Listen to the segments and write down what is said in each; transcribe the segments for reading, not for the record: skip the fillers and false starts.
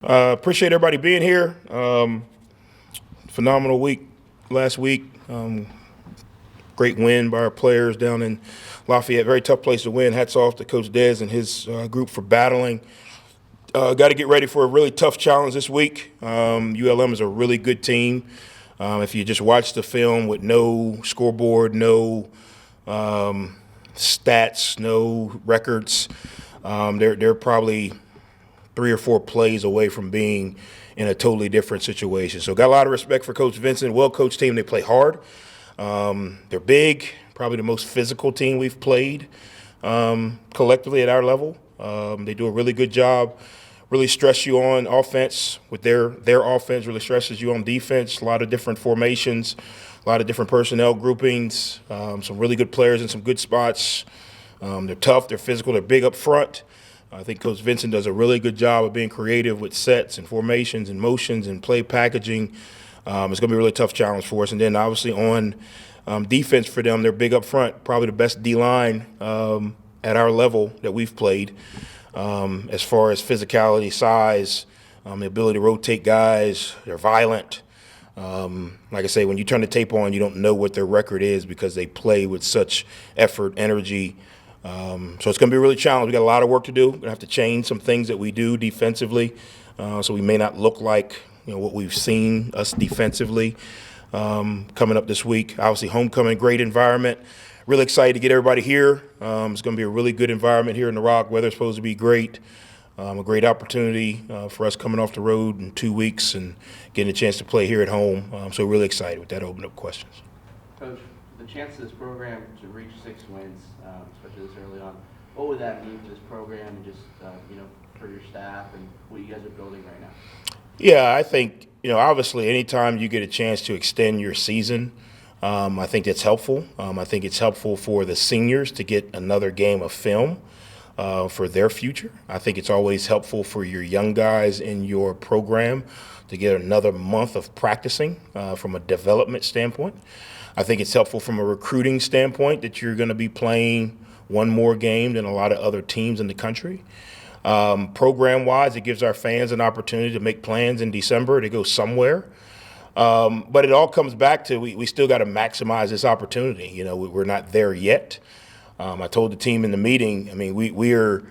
Appreciate everybody being here. Phenomenal week last week. Great win by our players down in Lafayette. Very tough place to win. Hats off to Coach Dez and his group for battling. Got to get ready for a really tough challenge this week. ULM is a really good team. If you just watch the film with no scoreboard, no stats, no records, they're probably 3 or 4 plays away from being in a totally different situation. So got a lot of respect for Coach Vincent. Well-coached team. They play hard. They're big, probably the most physical team we've played collectively at our level. They do a really good job, really stress you on offense with their offense, really stresses you on defense, a lot of different formations, a lot of different personnel groupings, some really good players in some good spots. They're tough, they're physical, they're big up front. I think Coach Vincent does a really good job of being creative with sets and formations and motions and play packaging. It's going to be a really tough challenge for us. And then obviously on defense for them, they're big up front, probably the best D-line at our level that we've played as far as physicality, size, the ability to rotate guys. They're violent. Like I say, when you turn the tape on, you don't know what their record is because they play with such effort, energy. So it's going to be really challenging. We got a lot of work to do. We're going to have to change some things that we do defensively, so we may not look like what we've seen us defensively coming up this week. Obviously, homecoming, great environment. Really excited to get everybody here. It's going to be a really good environment here in the Rock. Weather's supposed to be great. A great opportunity for us coming off the road in 2 weeks and getting a chance to play here at home. So really excited with that. Open up questions. Coach, the chance of this program to reach 6 wins, especially this early on, what would that mean for this program and just for your staff and what you guys are building right now? Yeah, I think obviously anytime you get a chance to extend your season, I think that's helpful. I think it's helpful for the seniors to get another game of film for their future. I think it's always helpful for your young guys in your program to get another month of practicing from a development standpoint. I think it's helpful from a recruiting standpoint that you're going to be playing one more game than a lot of other teams in the country. Program-wise, it gives our fans an opportunity to make plans in December to go somewhere. But it all comes back to we still got to maximize this opportunity. We're not there yet. I told the team in the meeting, I mean, we're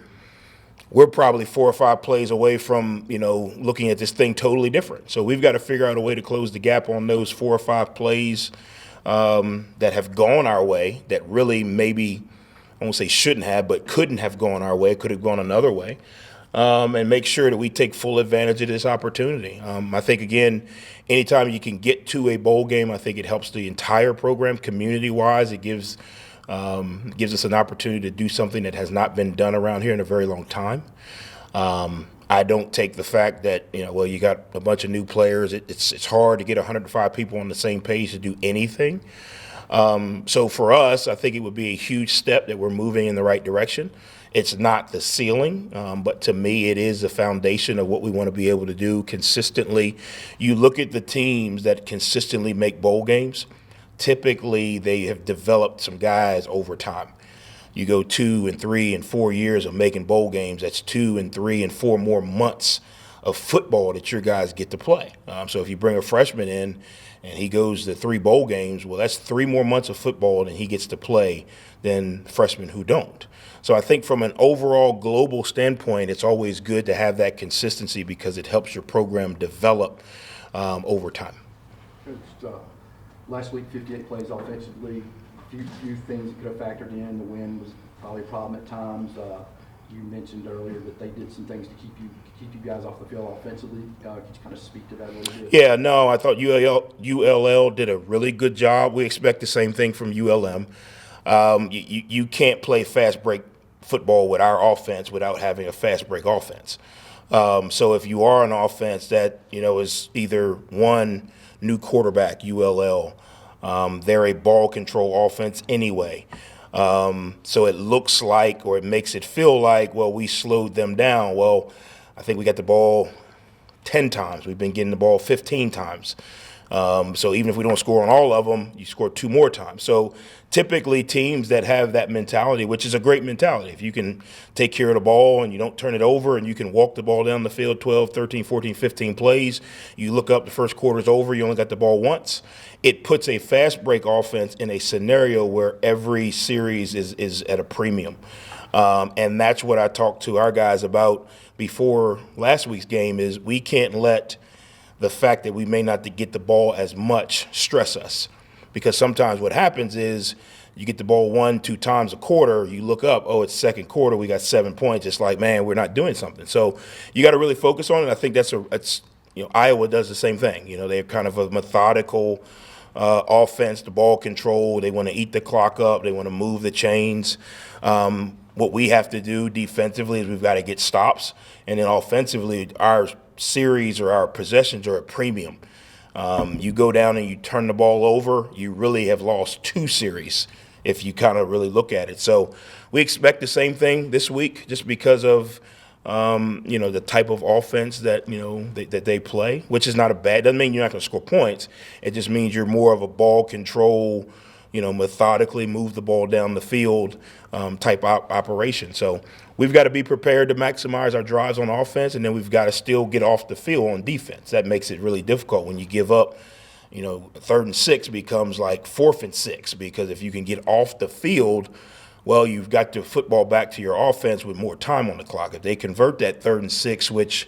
probably 4 or 5 plays away from, looking at this thing totally different. So we've got to figure out a way to close the gap on those 4 or 5 plays that have gone our way that really maybe, I won't say shouldn't have, but couldn't have gone our way, could have gone another way, and make sure that we take full advantage of this opportunity. I think, again, anytime you can get to a bowl game, I think it helps the entire program community-wise. It gives us an opportunity to do something that has not been done around here in a very long time. I don't take the fact that, you got a bunch of new players. It's hard to get 105 people on the same page to do anything. So for us, I think it would be a huge step that we're moving in the right direction. It's not the ceiling, but to me, it is the foundation of what we want to be able to do consistently. You look at the teams that consistently make bowl games, typically they have developed some guys over time. You go 2 and 3 and 4 years of making bowl games, that's 2 and 3 and 4 more months of football that your guys get to play. So if you bring a freshman in and he goes to 3 bowl games, well, that's 3 more months of football than he gets to play than freshmen who don't. So I think from an overall global standpoint, it's always good to have that consistency because it helps your program develop over time. Last week, 58 plays offensively. Few things that could have factored in. The wind was probably a problem at times. You mentioned earlier that they did some things to keep you guys off the field offensively. Could you kind of speak to that a little bit? Yeah, no, I thought ULL did a really good job. We expect the same thing from ULM. You can't play fast break football with our offense without having a fast break offense. So if you are an offense that is either one new quarterback, ULL, they're a ball control offense anyway. So it looks like, or it makes it feel like, well, we slowed them down. Well, I think we got the ball 10 times. We've been getting the ball 15 times. So even if we don't score on all of them, you score 2 more times. So typically teams that have that mentality, which is a great mentality, if you can take care of the ball and you don't turn it over and you can walk the ball down the field 12, 13, 14, 15 plays, you look up, the first quarter's over, you only got the ball once. It puts a fast break offense in a scenario where every series is at a premium. And that's what I talked to our guys about before last week's game is we can't let the fact that we may not get the ball as much stress us. Because sometimes what happens is you get the ball 1-2 times a quarter, you look up, oh, it's second quarter, we got 7 points. It's like, man, we're not doing something. So you got to really focus on it. I think that's Iowa does the same thing. They're kind of a methodical offense, the ball control. They want to eat the clock up. They want to move the chains. What we have to do defensively is we've got to get stops. And then offensively, our series or our possessions are at premium. You go down and you turn the ball over, you really have lost 2 series if you kind of really look at it. So we expect the same thing this week just because of the type of offense that that they play, which is not a bad. Doesn't mean you're not going to score points. It just means you're more of a ball control, methodically move the ball down the field type operation. So we've got to be prepared to maximize our drives on offense, and then we've got to still get off the field on defense. That makes it really difficult when you give up. 3rd and 6 becomes like 4th and 6 because if you can get off the field, well, you've got to football back to your offense with more time on the clock. If they convert that 3rd and 6, which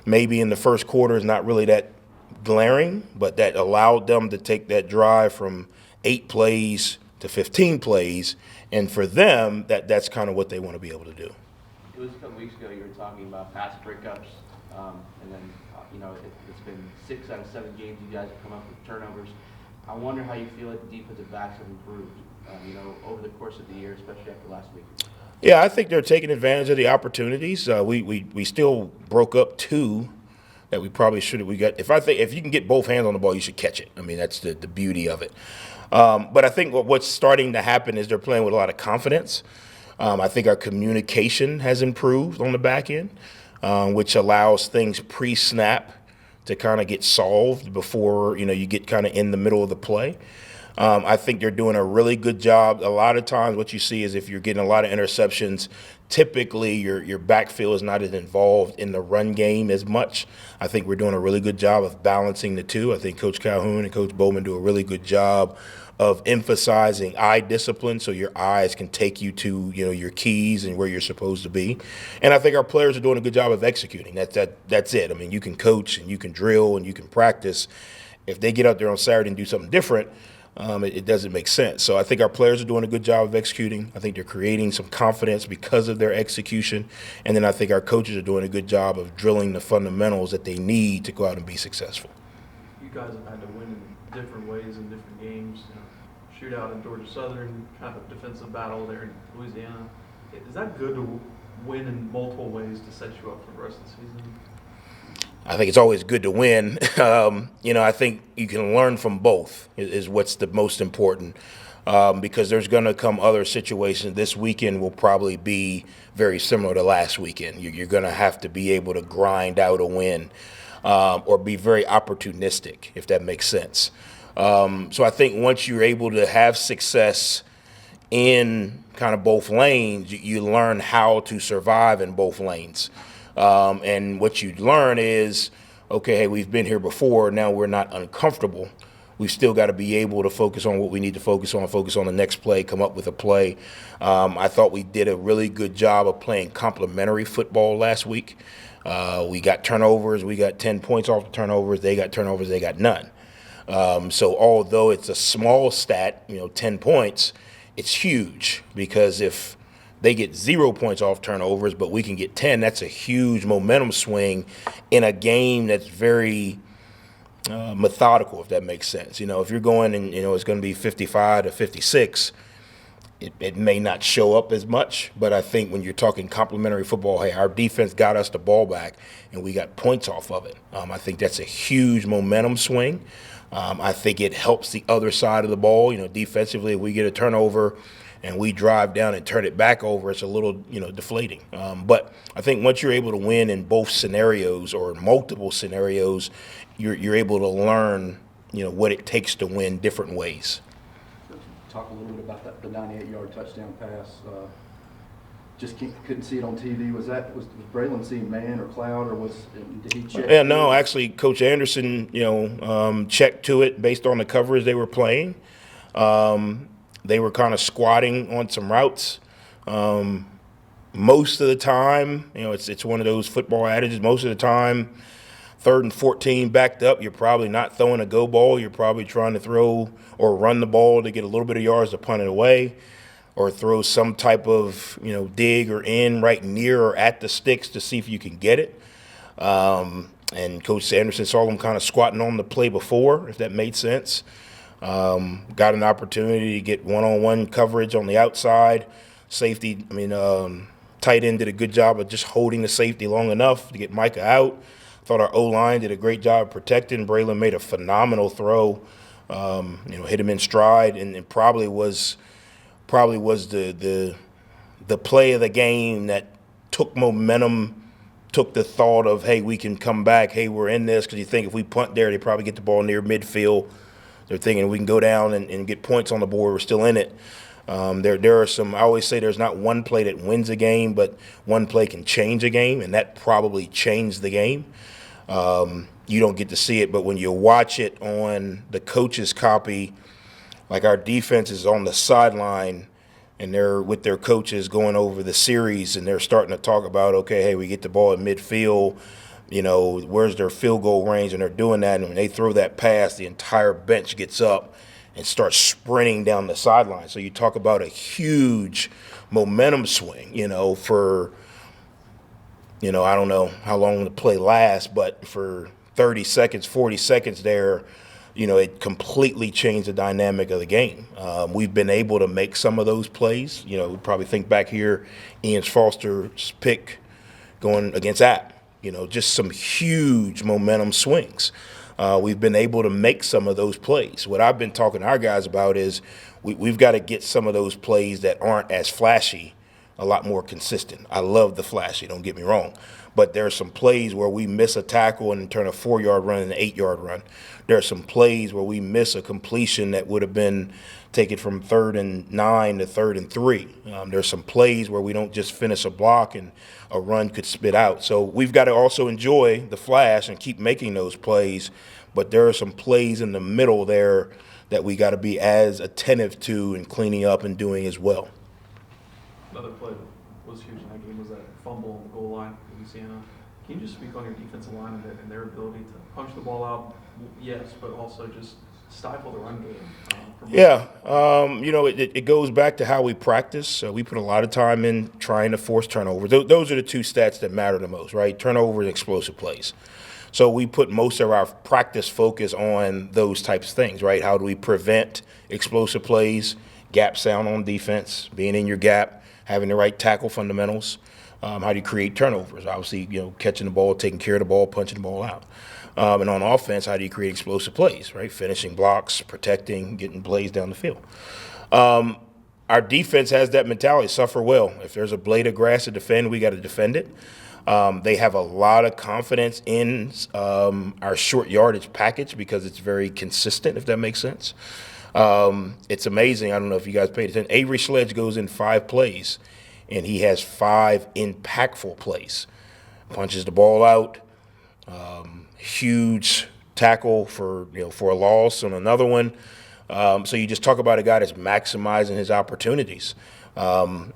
maybe in the first quarter is not really that glaring, but that allowed them to take that drive from 8 plays to 15 plays, and for them, that's kind of what they want to be able to do. It was a couple weeks ago you were talking about pass breakups, and then it's been 6 out of 7 games you guys have come up with turnovers. I wonder how you feel like the defensive backs have improved, over the course of the year, especially after last week. Yeah, I think they're taking advantage of the opportunities. We still broke up 2 that we probably should have. If you can get both hands on the ball, you should catch it. I mean, that's the beauty of it. But I think what's starting to happen is they're playing with a lot of confidence. I think our communication has improved on the back end, which allows things pre-snap to kind of get solved before you get kind of in the middle of the play. I think they're doing a really good job. A lot of times what you see is if you're getting a lot of interceptions, typically your backfield is not as involved in the run game as much. I think we're doing a really good job of balancing the two. I think Coach Calhoun and Coach Bowman do a really good job of emphasizing eye discipline so your eyes can take you to your keys and where you're supposed to be. And I think our players are doing a good job of executing. That's it. I mean, you can coach and you can drill and you can practice. If they get out there on Saturday and do something different, it doesn't make sense. So I think our players are doing a good job of executing. I think they're creating some confidence because of their execution. And then I think our coaches are doing a good job of drilling the fundamentals that they need to go out and be successful. You guys have had to win in different ways in different games. Shootout in Georgia Southern, kind of defensive battle there in Louisiana. Is that good to win in multiple ways to set you up for the rest of the season? I think it's always good to win. I think you can learn from both is what's the most important because there's going to come other situations. This weekend will probably be very similar to last weekend. You're going to have to be able to grind out a win or be very opportunistic, if that makes sense. So I think once you're able to have success in kind of both lanes, you learn how to survive in both lanes. And what you learn is, okay, hey, we've been here before. Now we're not uncomfortable. We've still got to be able to focus on what we need to focus on the next play, come up with a play. I thought we did a really good job of playing complementary football last week. We got turnovers. We got 10 points off the turnovers. They got turnovers. They got none. So although it's a small stat, 10 points, it's huge because if they get 0 points off turnovers, but we can get 10, that's a huge momentum swing in a game that's very methodical, if that makes sense. If you're going and, it's going to be 55 to 56, it may not show up as much, but I think when you're talking complementary football, hey, our defense got us the ball back and we got points off of it. I think that's a huge momentum swing. I think it helps the other side of the ball. Defensively, if we get a turnover and we drive down and turn it back over, it's a little, deflating. But I think once you're able to win in both scenarios or multiple scenarios, you're able to learn what it takes to win different ways. Talk a little bit about the 98-yard touchdown pass. Just couldn't see it on TV. Was Braylon seeing man or cloud, or did he check? Yeah, no, actually, Coach Anderson, checked to it based on the coverage they were playing. They were kind of squatting on some routes. Most of the time, it's one of those football adages. Most of the time, 3rd and 14 backed up, you're probably not throwing a go ball. You're probably trying to throw or run the ball to get a little bit of yards to punt it away, or throw some type of, dig or in right near or at the sticks to see if you can get it. And Coach Anderson saw them kind of squatting on the play before, if that made sense. Got an opportunity to get one-on-one coverage on the outside. Safety, tight end did a good job of just holding the safety long enough to get Micah out. Thought our O-line did a great job of protecting. Braylon made a phenomenal throw, hit him in stride, and probably was the play of the game that took momentum, took the thought of, hey, we can come back, hey, we're in this, because you think if we punt there, they probably get the ball near midfield. They're thinking we can go down and get points on the board. We're still in it. There are some – I always say there's not one play that wins a game, but one play can change a game, and that probably changed the game. You don't get to see it, but when you watch it on the coach's copy, like our defense is on the sideline and they're with their coaches going over the series, and they're starting to talk about, okay, hey, we get the ball at midfield, where's their field goal range, and they're doing that. And when they throw that pass, the entire bench gets up and starts sprinting down the sideline. So you talk about a huge momentum swing, for – I don't know how long the play lasts, but for 30 seconds, 40 seconds there, it completely changed the dynamic of the game. We've been able to make some of those plays. Probably think back here, Ian Foster's pick going against App, just some huge momentum swings. We've been able to make some of those plays. What I've been talking to our guys about is we've got to get some of those plays that aren't as flashy a lot more consistent. I love the flashy, don't get me wrong. But there are some plays where we miss a tackle and turn a 4-yard run into an 8-yard run. There are some plays where we miss a completion that would have been taken from 3rd and 9 to 3rd and 3. There's some plays where we don't just finish a block and a run could spit out. So we've got to also enjoy the flash and keep making those plays. But there are some plays in the middle there that we got to be as attentive to and cleaning up and doing as well. Another play that was huge in that game was that fumble on the goal line for Louisiana. Can you just speak on your defensive line and their ability to punch the ball out? Yes, but also just stifle the run game. Yeah, it goes back to how we practice. We put a lot of time in trying to force turnovers. Those are the two stats that matter the most, right? Turnover and explosive plays. So we put most of our practice focus on those types of things, right? How do we prevent explosive plays, gap sound on defense, being in your gap, having the right tackle fundamentals. How do you create turnovers? Obviously, catching the ball, taking care of the ball, punching the ball out. And on offense, how do you create explosive plays, right? Finishing blocks, protecting, getting plays down the field. Our defense has that mentality, suffer well. If there's a blade of grass to defend, we got to defend it. They have a lot of confidence in our short yardage package because it's very consistent, if that makes sense. It's amazing. I don't know if you guys paid attention. Avery Sledge goes in 5 plays, and he has 5 impactful plays. Punches the ball out, huge tackle for a loss on another one. So you just talk about a guy that's maximizing his opportunities. A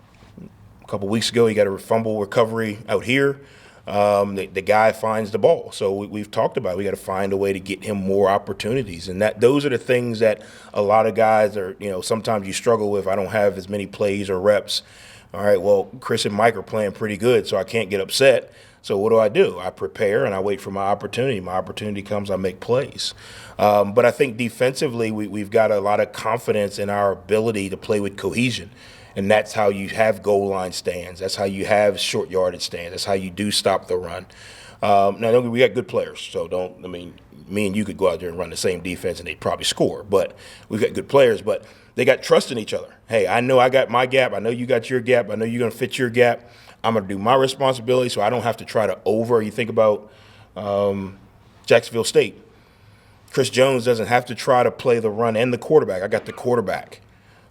couple weeks ago, he got a fumble recovery out here. The guy finds the ball. So we've talked about it. We got to find a way to get him more opportunities. And those are the things that a lot of guys are, sometimes you struggle with. I don't have as many plays or reps. All right, well, Chris and Mike are playing pretty good, so I can't get upset. So what do? I prepare and I wait for my opportunity. My opportunity comes, I make plays. But I think defensively, we've got a lot of confidence in our ability to play with cohesion. And that's how you have goal line stands. That's how you have short yardage stands. That's how you do stop the run. Now, we got good players, so me and you could go out there and run the same defense and they'd probably score. But we've got good players, but they got trust in each other. Hey, I know I got my gap. I know you got your gap. I know you're going to fit your gap. I'm going to do my responsibility so I don't have to try to you think about Jacksonville State. Chris Jones doesn't have to try to play the run and the quarterback. I got the quarterback.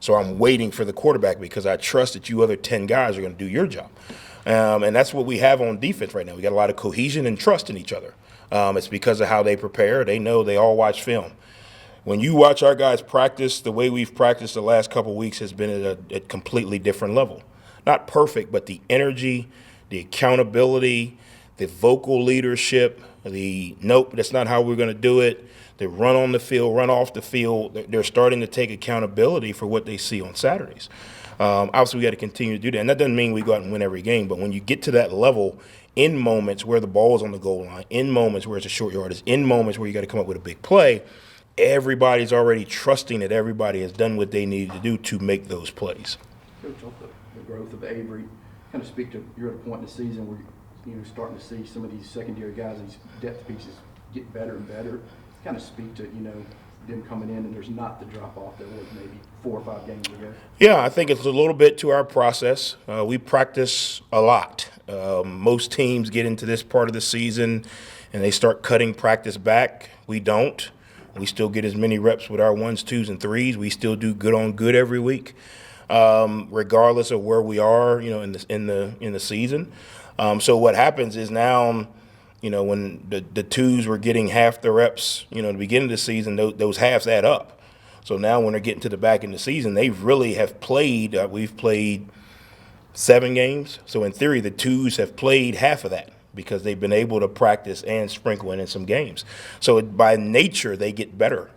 So I'm waiting for the quarterback because I trust that you other 10 guys are going to do your job. And that's what we have on defense right now. We got a lot of cohesion and trust in each other. It's because of how they prepare. They know, they all watch film. When you watch our guys practice, the way we've practiced the last couple of weeks has been at a completely different level. Not perfect, but the energy, the accountability, the vocal leadership, the nope, that's not how we're going to do it. They run on the field, run off the field. They're starting to take accountability for what they see on Saturdays. Obviously, we got to continue to do that. And that doesn't mean we go out and win every game. But when you get to that level, in moments where the ball is on the goal line, in moments where it's a short yardage, in moments where you got to come up with a big play, everybody's already trusting that everybody has done what they needed to do to make those plays. Coach, off the growth of Avery, kind of speak to, you're at a point in the season where you're starting to see some of these secondary guys, these depth pieces get better and better. Kind of speak to, them coming in and there's not the drop-off there was maybe 4 or 5 games ago. Yeah, I think it's a little bit to our process. We practice a lot. Most teams get into this part of the season and they start cutting practice back. We don't. We still get as many reps with our 1s, 2s, and 3s. We still do good on good every week, regardless of where we are, in the season. So what happens is now, when the 2s were getting half the reps, at the beginning of the season, those halves add up. So now when they're getting to the back end of the season, they really have played. We've played 7 games. So in theory, the 2s have played half of that, because they've been able to practice and sprinkle in some games. So by nature, they get better.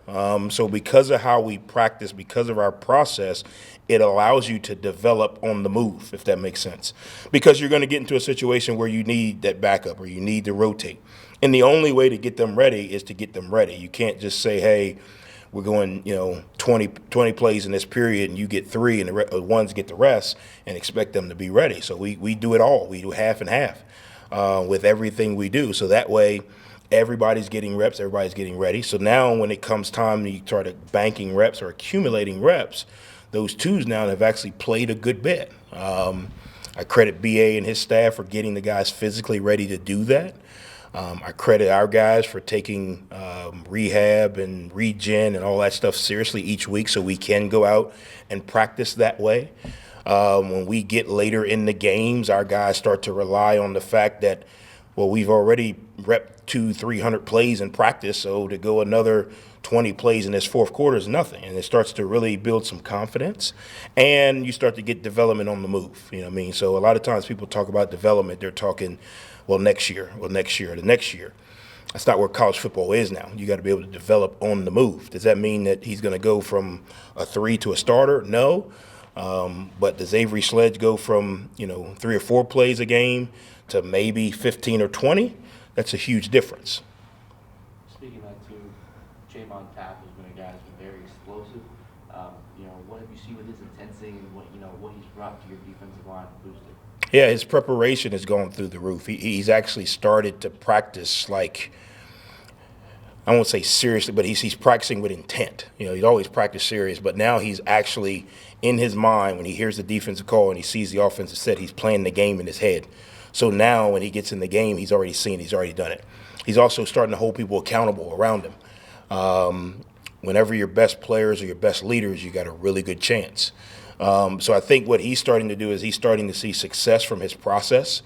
So because of how we practice, because of our process, it allows you to develop on the move, if that makes sense. Because you're going to get into a situation where you need that backup or you need to rotate. And the only way to get them ready is to get them ready. You can't just say, hey, we're going, 20 plays in this period and you get 3 and the ones get the rest and expect them to be ready. So we do it all. We do half and half. With everything we do. So that way, everybody's getting reps, everybody's getting ready. So now when it comes time to start banking reps or accumulating reps, those 2s now have actually played a good bit. I credit BA and his staff for getting the guys physically ready to do that. I credit our guys for taking rehab and regen and all that stuff seriously each week so we can go out and practice that way. When we get later in the games, our guys start to rely on the fact that, we've already repped 200-300 plays in practice, so to go another 20 plays in this fourth quarter is nothing. And it starts to really build some confidence, and you start to get development on the move. You know what I mean? So a lot of times people talk about development, they're talking, next year, the next year. That's not where college football is now. You got to be able to develop on the move. Does that mean that he's going to go from a 3 to a starter? No. But does Avery Sledge go from 3 or 4 plays a game to maybe 15 or 20? That's a huge difference. Speaking of that too, Javon Tapp has been a guy that's been very explosive. What have you seen with his intensity and what he's brought to your defensive line to boost it? Yeah, his preparation has gone through the roof. He's actually started to practice like, I won't say seriously, but he's practicing with intent. He's always practiced serious, but now he's actually in his mind when he hears the defensive call and he sees the offensive set, he's playing the game in his head. So now when he gets in the game, he's already seen it, he's already done it. He's also starting to hold people accountable around him. Whenever your best players or your best leaders, you got a really good chance. So I think what he's starting to do is he's starting to see success from his process.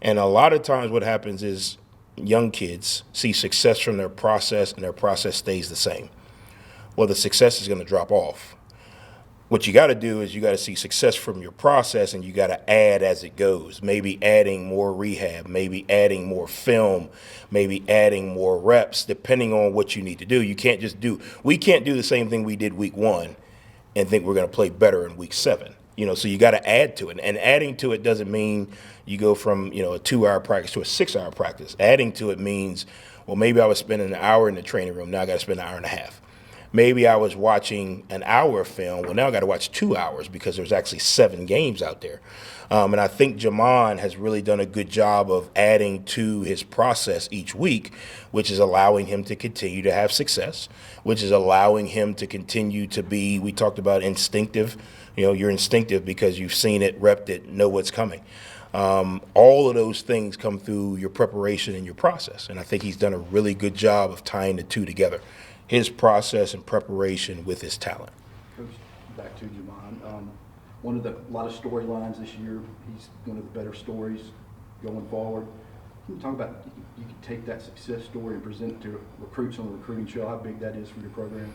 And a lot of times what happens is young kids see success from their process and their process stays the same. Well, the success is going to drop off. What you got to do is you got to see success from your process and you got to add as it goes. Maybe adding more rehab, maybe adding more film, maybe adding more reps, depending on what you need to do. We can't do the same thing we did week 1 and think we're going to play better in week 7. So you got to add to it. And adding to it doesn't mean you go from, a 2-hour practice to a 6-hour practice. Adding to it means, maybe I was spending an hour in the training room. Now I got to spend an hour and a half. Maybe I was watching an hour of film. Well, now I got to watch 2 hours because there's actually 7 games out there. And I think Jamon has really done a good job of adding to his process each week, which is allowing him to continue to have success, which is allowing him to continue to be, we talked about instinctive. You're instinctive because you've seen it, repped it, know what's coming. All of those things come through your preparation and your process. And I think he's done a really good job of tying the two together, his process and preparation with his talent. Coach, back to Jamon. A lot of storylines this year. He's one of the better stories going forward. Can you talk about, you can take that success story and present it to recruits on the recruiting show, how big that is for your program?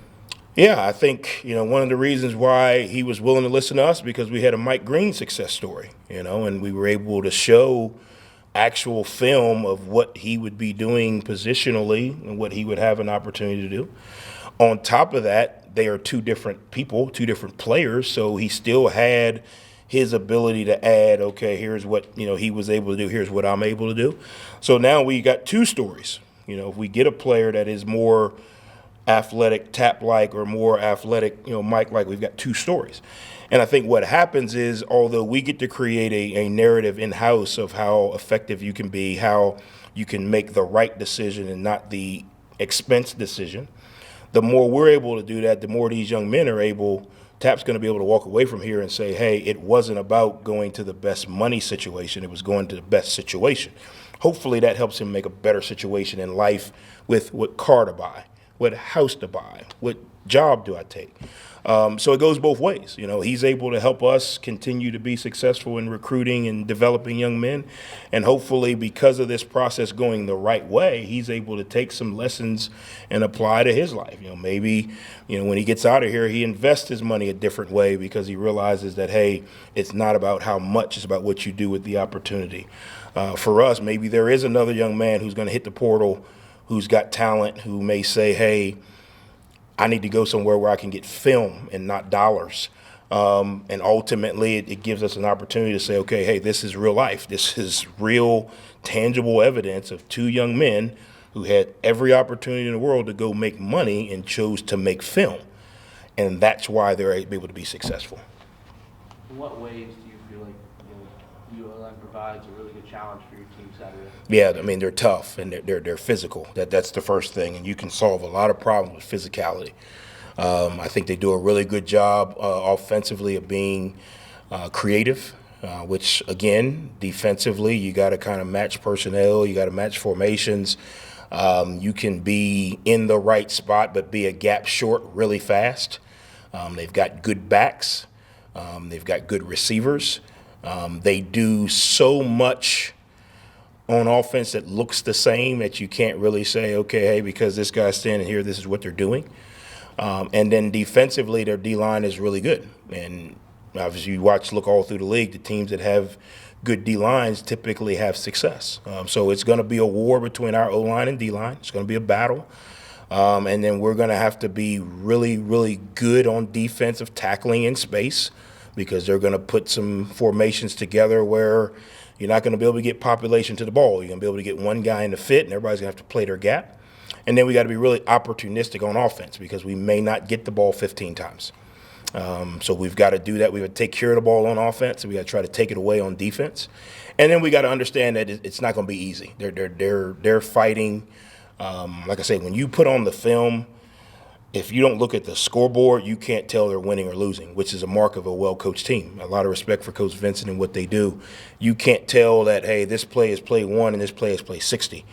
Yeah, I think, one of the reasons why he was willing to listen to us because we had a Mike Green success story, and we were able to show actual film of what he would be doing positionally and what he would have an opportunity to do. On top of that, they are two different people, two different players, so he still had his ability to add, okay, here's what he was able to do, here's what I'm able to do. So now we got two stories. If we get a player that is more athletic, tap-like, or more athletic, Mike-like, we've got two stories. And I think what happens is, although we get to create a narrative in-house of how effective you can be, how you can make the right decision and not the expense decision, the more we're able to do that, the more these young men are able, Tap's going to be able to walk away from here and say, hey, it wasn't about going to the best money situation, it was going to the best situation. Hopefully that helps him make a better situation in life with what car to buy, what house to buy, what job do I take. So it goes both ways. He's able to help us continue to be successful in recruiting and developing young men. And hopefully because of this process going the right way, he's able to take some lessons and apply to his life. Maybe, when he gets out of here, he invests his money a different way because he realizes that, hey, it's not about how much, it's about what you do with the opportunity. For us, maybe there is another young man who's going to hit the portal, who's got talent, who may say, hey, I need to go somewhere where I can get film and not dollars. And ultimately, it gives us an opportunity to say, okay, hey, this is real life. This is real, tangible evidence of two young men who had every opportunity in the world to go make money and chose to make film. And that's why they're able to be successful. In what ways do you feel like ULM provides a really good challenge for your team Saturday? Yeah, I mean, they're tough and they're physical. That's the first thing, and you can solve a lot of problems with physicality. I think they do a really good job offensively of being creative, which, again, defensively, you got to kind of match personnel, you got to match formations. You can be in the right spot but be a gap short really fast. They've got good backs. They've got good receivers. They do so much on offense that looks the same that you can't really say, okay, hey, because this guy's standing here, this is what they're doing. And then defensively, their D-line is really good. And obviously, you look all through the league, the teams that have good D-lines typically have success. So it's going to be a war between our O-line and D-line. It's going to be a battle. And then we're going to have to be really, really good on defensive tackling in space, because they're going to put some formations together where you're not going to be able to get population to the ball. You're going to be able to get one guy in the fit, and everybody's going to have to play their gap. And then we got to be really opportunistic on offense, because we may not get the ball 15 times. So we've got to do that. We've got to take care of the ball on offense, and we got to try to take it away on defense. And then we got to understand that it's not going to be easy. They're fighting. Like I say, when you put on the film, if you don't look at the scoreboard, you can't tell they're winning or losing, which is a mark of a well-coached team. A lot of respect for Coach Vincent and what they do. You can't tell that, hey, this play is play 1 and this play is play 60.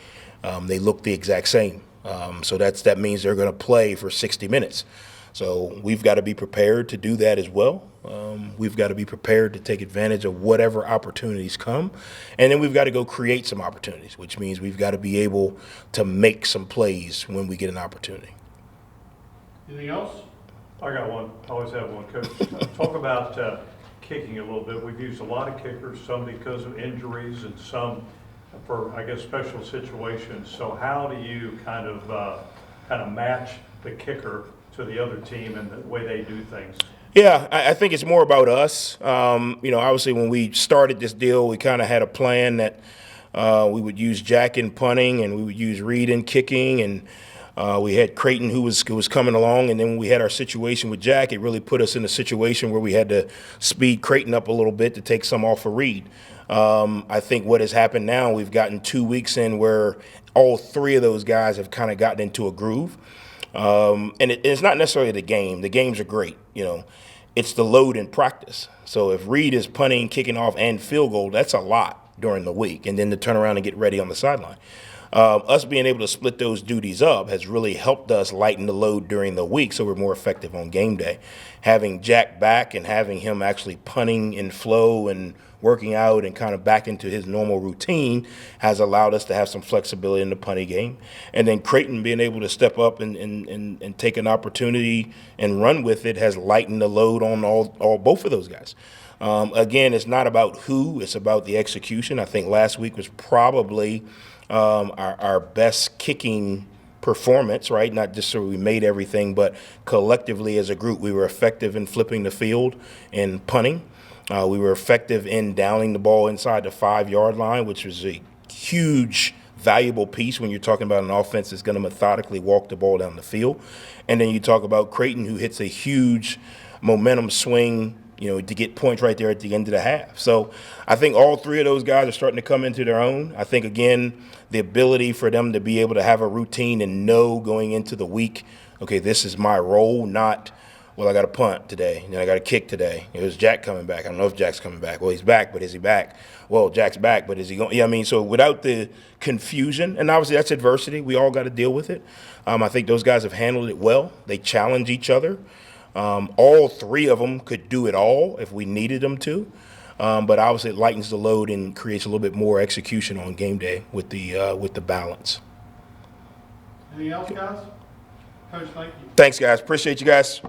They look the exact same. So that means they're going to play for 60 minutes. So we've got to be prepared to do that as well. We've got to be prepared to take advantage of whatever opportunities come. And then we've got to go create some opportunities, which means we've got to be able to make some plays when we get an opportunity. Anything else? I got one. I always have one, Coach. Talk about kicking a little bit. We've used a lot of kickers, some because of injuries and some for, I guess, special situations. So how do you kind of match the kicker to the other team and the way they do things? Yeah, I think it's more about us. Obviously when we started this deal, we kind of had a plan that we would use Jack in punting and we would use Reed in kicking, and we had Creighton who was coming along, and then when we had our situation with Jack, it really put us in a situation where we had to speed Creighton up a little bit to take some off of Reed. I think what has happened now, we've gotten 2 weeks in where all three of those guys have kind of gotten into a groove. And it's not necessarily the game. The games are great, it's the load in practice. So if Reed is punting, kicking off, and field goal, that's a lot during the week. And then to turn around and get ready on the sideline. Us being able to split those duties up has really helped us lighten the load during the week so we're more effective on game day. Having Jack back and having him actually punting in flow and working out and kind of back into his normal routine has allowed us to have some flexibility in the punting game. And then Creighton being able to step up and take an opportunity and run with it has lightened the load on both of those guys. Again, it's not about who, it's about the execution. I think last week was probably our best kicking performance, right? Not just so we made everything, but collectively as a group, we were effective in flipping the field and punting. We were effective in downing the ball inside the 5-yard line, which was a huge, valuable piece when you're talking about an offense that's going to methodically walk the ball down the field. And then you talk about Creighton, who hits a huge momentum swing, to get points right there at the end of the half. So I think all three of those guys are starting to come into their own. I think, again, the ability for them to be able to have a routine and know going into the week, okay, this is my role, not, well, I got to punt today, and then I got to kick today. It was Jack coming back. I don't know if Jack's coming back. Well, he's back, but is he back? Well, Jack's back, but is he going? Yeah, I mean, so without the confusion, and obviously that's adversity. We all got to deal with it. I think those guys have handled it well. They challenge each other. All three of them could do it all if we needed them to. But obviously it lightens the load and creates a little bit more execution on game day with the balance. Anything else, guys? Coach, thank you. Thanks, guys. Appreciate you guys.